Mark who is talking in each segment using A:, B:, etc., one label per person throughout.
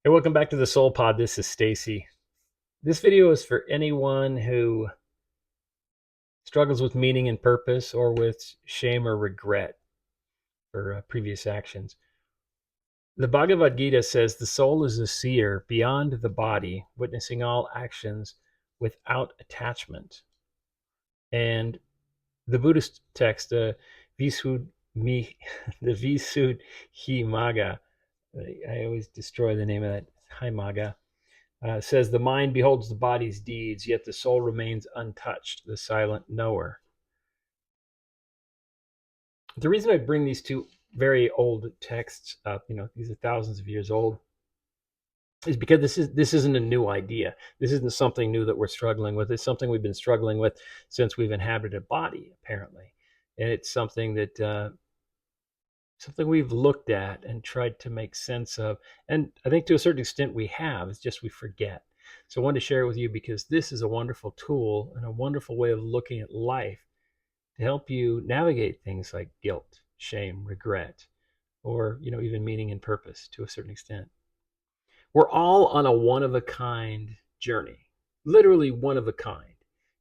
A: Hey, welcome back to the Soul Pod. This is Stacy. This video is for anyone who struggles with meaning and purpose or with shame or regret for previous actions. The Bhagavad Gita says the soul is a seer beyond the body, witnessing all actions without attachment. And the Buddhist text, Visuddhimagga, the Visuddhimagga, I always destroy the name of that, Himaga, says the mind beholds the body's deeds, yet the soul remains untouched, the silent knower. The reason I bring these two very old texts up, these are thousands of years old, is because this isn't a new idea. This isn't something new that we're struggling with. It's something we've been struggling with since we've inhabited a body, apparently, and it's something that something we've looked at and tried to make sense of. And I think to a certain extent we have. It's just we forget. So I wanted to share it with you because this is a wonderful tool and a wonderful way of looking at life to help you navigate things like guilt, shame, regret, or even meaning and purpose to a certain extent. We're all on a one of a kind journey, literally one of a kind.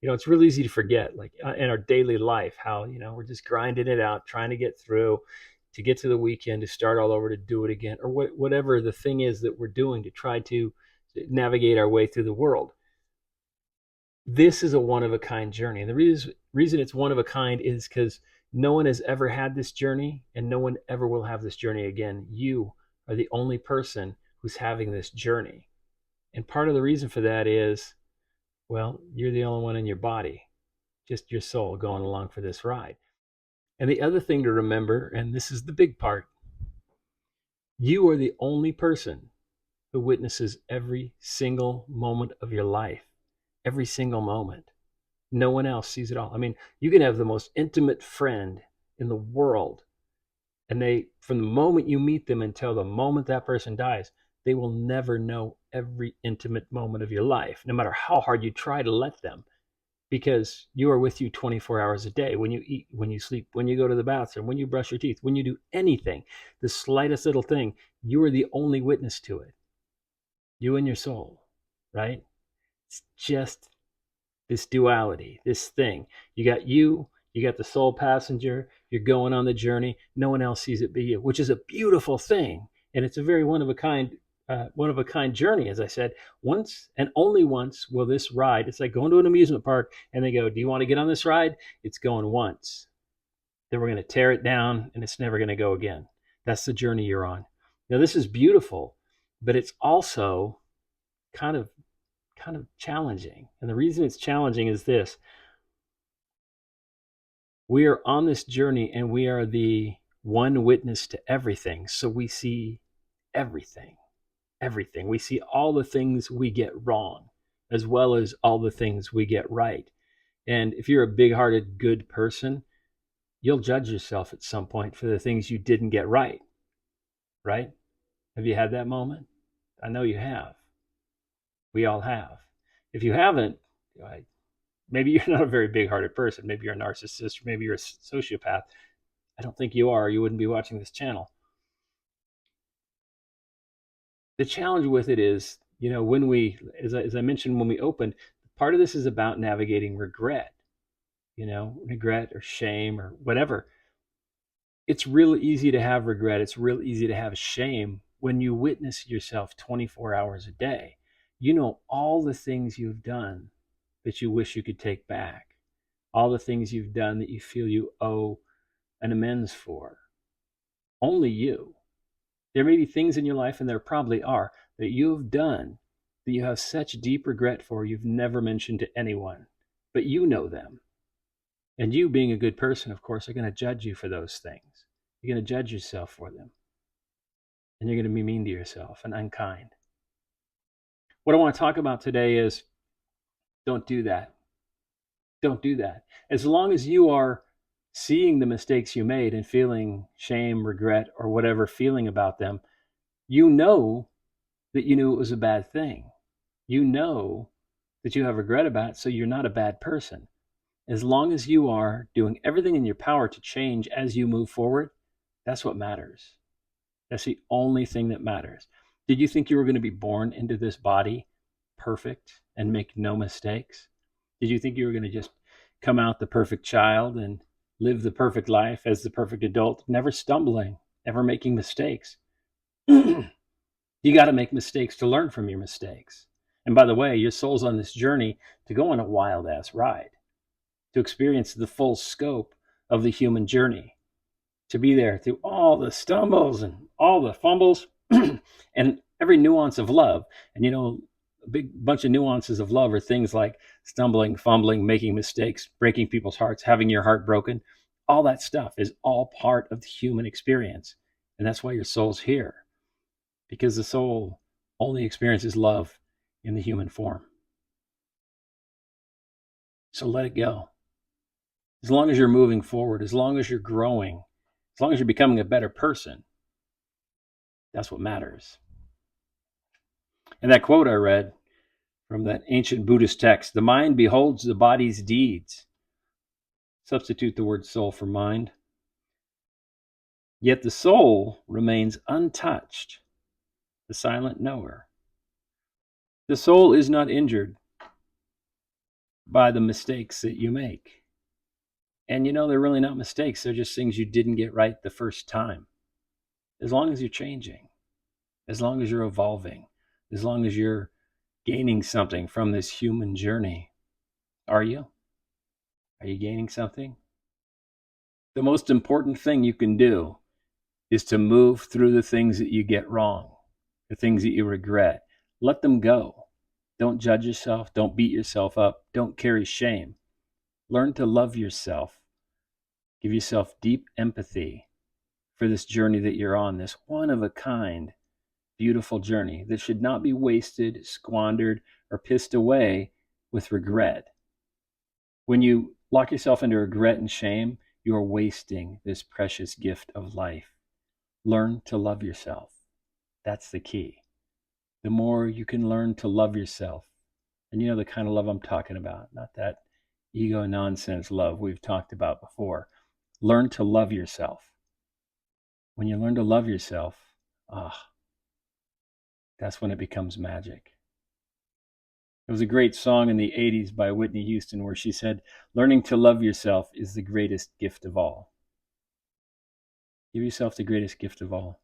A: It's really easy to forget, like in our daily life, how we're just grinding it out, trying to get through, to get to the weekend, to start all over, to do it again, or whatever the thing is that we're doing to try to navigate our way through the world. This is a one of a kind journey, and the reason it's one of a kind is because no one has ever had this journey, and no one ever will have this journey again. You are the only person who's having this journey. And part of the reason for that is, well, you're the only one in your body, just your soul going along for this ride. And the other thing to remember, and this is the big part, you are the only person who witnesses every single moment of your life, every single moment. No one else sees it all. I mean, you can have the most intimate friend in the world, and from the moment you meet them until the moment that person dies, they will never know every intimate moment of your life, no matter how hard you try to let them, because you are with you 24 hours a day. When you eat, when you sleep, when you go to the bathroom, when you brush your teeth, when you do anything, the slightest little thing, you are the only witness to it. You and your soul, right? It's just this duality, this thing. You got the soul passenger, you're going on the journey. No one else sees it but you, which is a beautiful thing. And it's a very one of a kind journey, as I said. Once and only once will this ride. It's like going to an amusement park and they go, "Do you want to get on this ride?" It's going once. Then we're going to tear it down and it's never going to go again. That's the journey you're on. Now, this is beautiful, but it's also kind of challenging. And the reason it's challenging is this: we are on this journey and we are the one witness to everything. So we see everything, everything. We see all the things we get wrong, as well as all the things we get right. And if you're a big hearted, good person, you'll judge yourself at some point for the things you didn't get right, right? Have you had that moment? I know you have. We all have. If you haven't, maybe you're not a very big hearted person. Maybe you're a narcissist, or maybe you're a sociopath. I don't think you are. You wouldn't be watching this channel. The challenge with it is, when as I mentioned when we opened, part of this is about navigating regret, regret or shame or whatever. It's really easy to have regret. It's real easy to have shame when you witness yourself 24 hours a day. You know all the things you've done that you wish you could take back, all the things you've done that you feel you owe an amends for. Only you. There may be things in your life, and there probably are, that you have done that you have such deep regret for you've never mentioned to anyone, but you know them. And you, being a good person, of course, are going to judge you for those things. You're going to judge yourself for them. And you're going to be mean to yourself and unkind. What I want to talk about today is, don't do that. Don't do that. As long as you are seeing the mistakes you made and feeling shame, regret, or whatever feeling about them, you know that you knew it was a bad thing. You know that you have regret about it, so you're not a bad person. As long as you are doing everything in your power to change as you move forward, that's what matters. That's the only thing that matters. Did you think you were going to be born into this body perfect and make no mistakes? Did you think you were going to just come out the perfect child and live the perfect life as the perfect adult, never stumbling, never making mistakes? You got to make mistakes to learn from your mistakes. And by the way, your soul's on this journey to go on a wild ass ride, to experience the full scope of the human journey, to be there through all the stumbles and all the fumbles and every nuance of love. And a big bunch of nuances of love are things like stumbling, fumbling, making mistakes, breaking people's hearts, having your heart broken. All that stuff is all part of the human experience. And that's why your soul's here, because the soul only experiences love in the human form. So let it go. As long as you're moving forward, as long as you're growing, as long as you're becoming a better person, that's what matters. And that quote I read from that ancient Buddhist text, the mind beholds the body's deeds. Substitute the word soul for mind. Yet the soul remains untouched, the silent knower. The soul is not injured by the mistakes that you make. And they're really not mistakes. They're just things you didn't get right the first time. As long as you're changing, as long as you're evolving, as long as you're gaining something from this human journey. Are you? Are you gaining something? The most important thing you can do is to move through the things that you get wrong, the things that you regret. Let them go. Don't judge yourself. Don't beat yourself up. Don't carry shame. Learn to love yourself. Give yourself deep empathy for this journey that you're on, this one-of-a-kind, beautiful journey that should not be wasted, squandered, or pissed away with regret. When you lock yourself into regret and shame, you are wasting this precious gift of life. Learn to love yourself. That's the key. The more you can learn to love yourself, and the kind of love I'm talking about, not that ego nonsense love we've talked about before. Learn to love yourself. When you learn to love yourself, that's when it becomes magic. There was a great song in the 80s by Whitney Houston where she said, learning to love yourself is the greatest gift of all. Give yourself the greatest gift of all.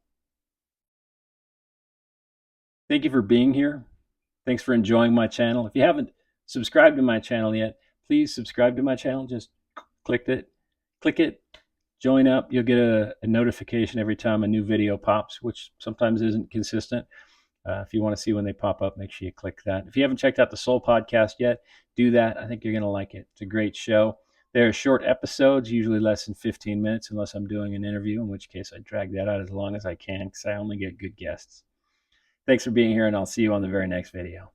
A: Thank you for being here. Thanks for enjoying my channel. If you haven't subscribed to my channel yet, please subscribe to my channel. Just click it, join up. You'll get a notification every time a new video pops, which sometimes isn't consistent. If you want to see when they pop up, make sure you click that. If you haven't checked out the Soul Podcast yet, do that. I think you're going to like it. It's a great show. They're short episodes, usually less than 15 minutes, unless I'm doing an interview, in which case I drag that out as long as I can because I only get good guests. Thanks for being here, and I'll see you on the very next video.